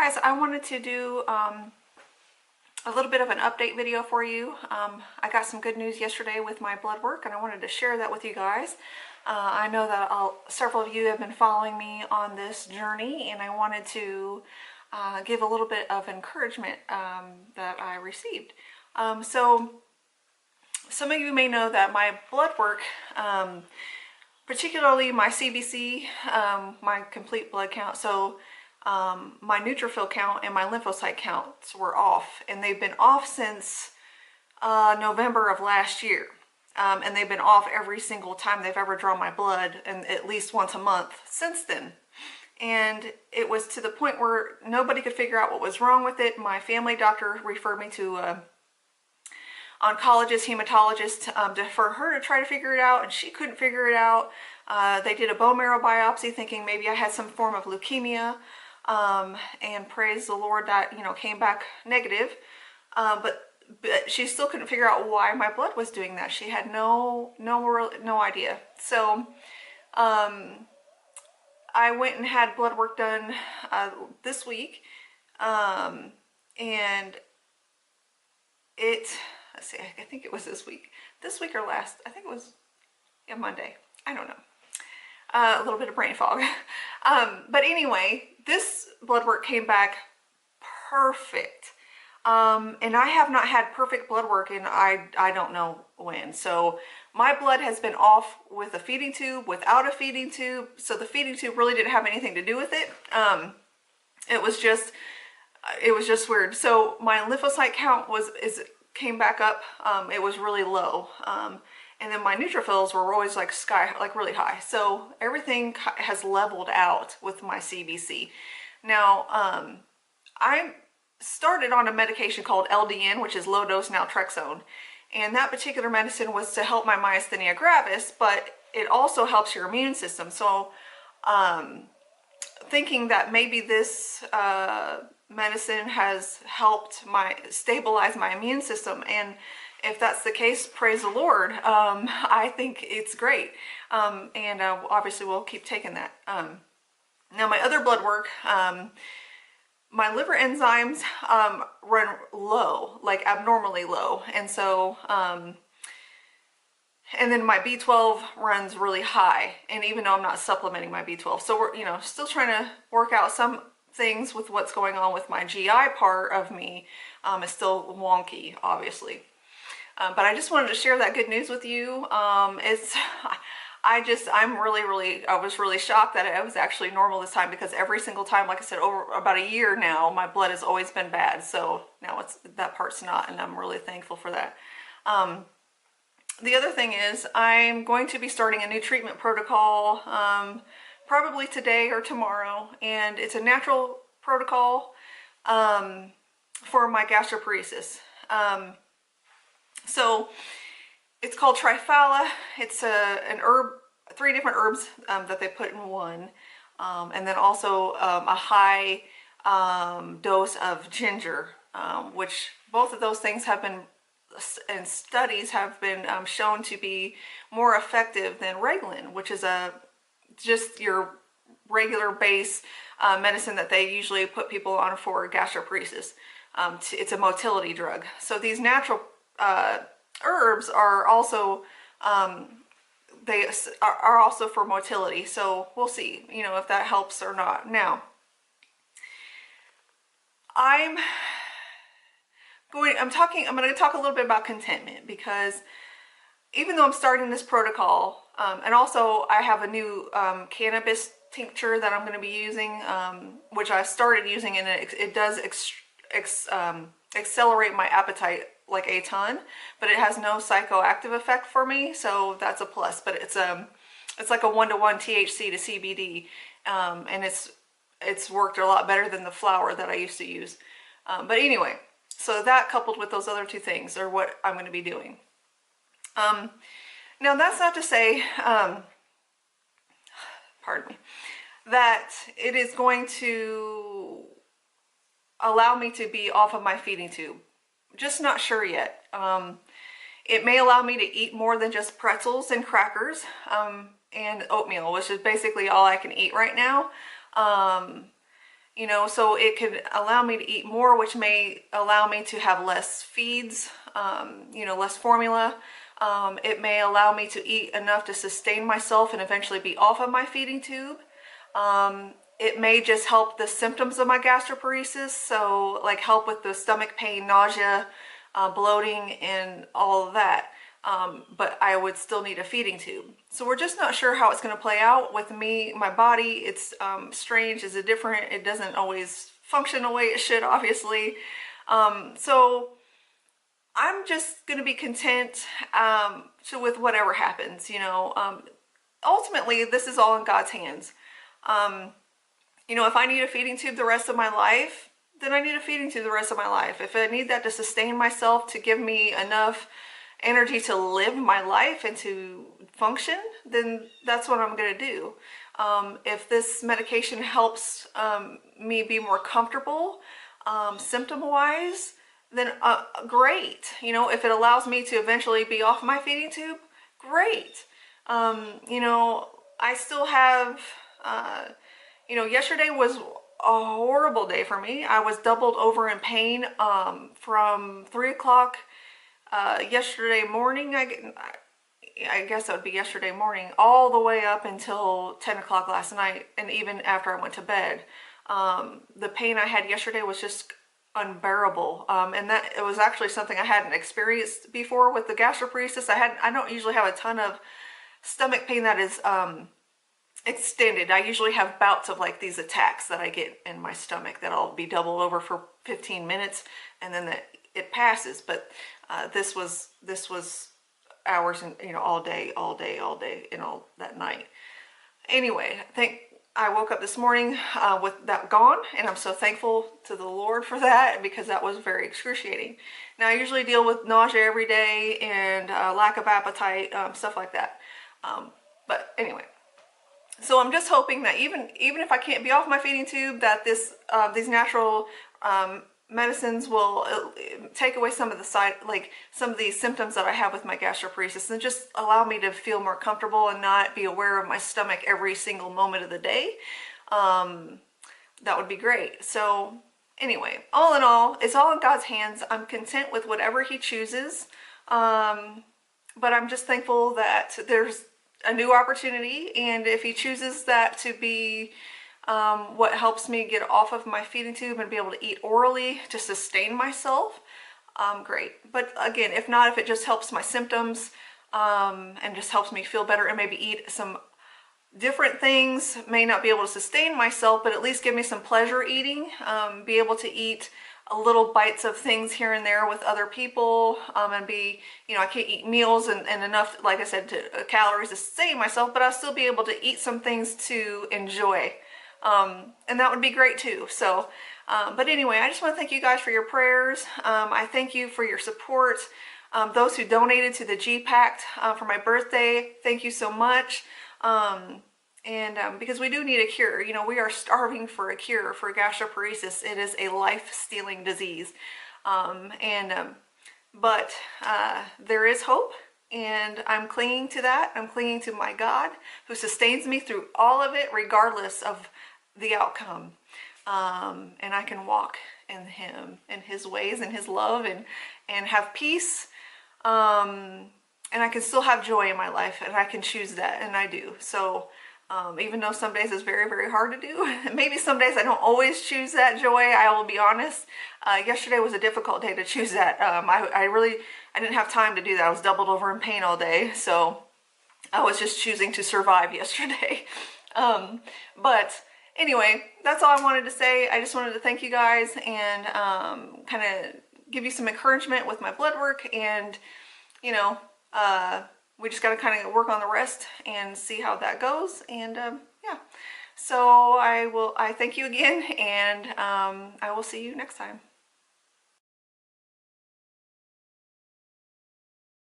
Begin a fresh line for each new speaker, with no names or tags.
guys, I wanted to do a little bit of an update video for you. I got some good news yesterday with my blood work, and I wanted to share that with you guys. I know that several of you have been following me on this journey, and I wanted to give a little bit of encouragement that I received. So some of you may know that my blood work, particularly my CBC, my complete blood count, so my neutrophil count and my lymphocyte counts were off, and they've been off since November of last year. And they've been off every single time they've ever drawn my blood, and at least once a month since then. And it was to the point where nobody could figure out what was wrong with it. My family doctor referred me to oncologist, hematologist, for her to try to figure it out, and she couldn't figure it out. They did a bone marrow biopsy thinking maybe I had some form of leukemia, and praise the Lord that, you know, came back negative. But she still couldn't figure out why my blood was doing that. She had no idea. So I went and had blood work done this week, and let's see, I think it was this week or last, I think it was Monday, I don't know, a little bit of brain fog. But anyway, this blood work came back perfect. And I have not had perfect blood work in I don't know when. So my blood has been off with a feeding tube, without a feeding tube. So the feeding tube really didn't have anything to do with it. It was just weird. So my lymphocyte count came back up. It was really low. And then my neutrophils were always like really high. So everything has leveled out with my CBC. Now, I started on a medication called LDN, which is low dose naltrexone. And that particular medicine was to help my myasthenia gravis, but it also helps your immune system. So thinking that maybe this medicine has helped stabilize my immune system, and if that's the case, praise the Lord. I think it's great. And obviously we'll keep taking that. Now my other blood work, my liver enzymes run low, like abnormally low. And so, and then my B12 runs really high. And even though I'm not supplementing my B12. So we're, you know, still trying to work out some things with what's going on with my GI part of me. It's still wonky, obviously. But I just wanted to share that good news with you. I was really shocked that it was actually normal this time, because every single time, like I said, over about a year now, my blood has always been bad. So now that part's not, and I'm really thankful for that. The other thing is I'm going to be starting a new treatment protocol, probably today or tomorrow, and it's a natural protocol for my gastroparesis. So it's called Triphala. It's an herb, 3 different herbs that they put in one, and then also a high dose of ginger, which both of those things have been, in studies, have been shown to be more effective than Reglan, which is just your regular base medicine that they usually put people on for gastroparesis. It's a motility drug. So these natural herbs are also they are also for motility. So we'll see, you know, if that helps or not. Now, I'm going to talk a little bit about contentment, because even though I'm starting this protocol, and also I have a new cannabis tincture that I'm going to be using, which I started using, and it does accelerate my appetite like a ton, but it has no psychoactive effect for me, so that's a plus. But it's like a 1-to-1 THC to CBD, and it's worked a lot better than the flower that I used to use. But anyway, so that coupled with those other 2 things are what I'm going to be doing. Now that's not to say, pardon me, that it is going to allow me to be off of my feeding tube. Just not sure yet. It may allow me to eat more than just pretzels and crackers and oatmeal, which is basically all I can eat right now. you know, so it could allow me to eat more, which may allow me to have less feeds, you know, less formula. It may allow me to eat enough to sustain myself and eventually be off of my feeding tube. It may just help the symptoms of my gastroparesis, so like help with the stomach pain, nausea, bloating, and all of that. But I would still need a feeding tube. So we're just not sure how it's going to play out with me. My body, it's strange, it's different. It doesn't always function the way it should, obviously. So I'm just going to be content with whatever happens, you know. Ultimately, this is all in God's hands. You know, if I need a feeding tube the rest of my life, then I need a feeding tube the rest of my life. If I need that to sustain myself, to give me enough energy to live my life and to function, then that's what I'm going to do. If this medication helps me be more comfortable symptom-wise, then great. You know, if it allows me to eventually be off my feeding tube, great. You know, I still have, you know, yesterday was a horrible day for me. I was doubled over in pain from 3 o'clock yesterday morning. I guess that would be yesterday morning, all the way up until 10 o'clock last night, and even after I went to bed. The pain I had yesterday was just unbearable, and that it was actually something I hadn't experienced before with the gastroparesis. I don't usually have a ton of stomach pain that is extended. I usually have bouts of like these attacks that I get in my stomach that I'll be doubled over for 15 minutes and then it passes. But this was hours, and you know, all day, and all that night. Anyway, I woke up this morning with that gone, and I'm so thankful to the Lord for that, because that was very excruciating. Now, I usually deal with nausea every day and lack of appetite, stuff like that. But anyway, so I'm just hoping that even if I can't be off my feeding tube, that these natural medicines will take away some of the symptoms that I have with my gastroparesis, and just allow me to feel more comfortable and not be aware of my stomach every single moment of the day. That would be great. So anyway, all in all, it's all in God's hands. I'm content with whatever He chooses. But I'm just thankful that there's a new opportunity, and if He chooses that to be what helps me get off of my feeding tube and be able to eat orally to sustain myself, great. But again, if not, if it just helps my symptoms and just helps me feel better and maybe eat some different things, may not be able to sustain myself, but at least give me some pleasure eating, be able to eat little bites of things here and there with other people, and be, you know, I can't eat meals and enough, like I said, to calories to sustain myself, but I'll still be able to eat some things to enjoy. And that would be great too. So, but anyway, I just want to thank you guys for your prayers. I thank you for your support. Those who donated to the G-Pact for my birthday, thank you so much. Because we do need a cure. You know, we are starving for a cure for gastroparesis. It is a life-stealing disease. But there is hope, and I'm clinging to that. I'm clinging to my God, who sustains me through all of it, regardless of the outcome. And I can walk in Him, in His ways, and His love, and have peace. And I can still have joy in my life, and I can choose that, and I do. So even though some days it's very, very hard to do, maybe some days I don't always choose that joy, I will be honest. Yesterday was a difficult day to choose that. I didn't have time to do that. I was doubled over in pain all day, so I was just choosing to survive yesterday. But anyway, that's all I wanted to say. I just wanted to thank you guys and kind of give you some encouragement with my blood work, and you know, we just got to kind of work on the rest and see how that goes. And yeah, so I thank you again, and I will see you next time.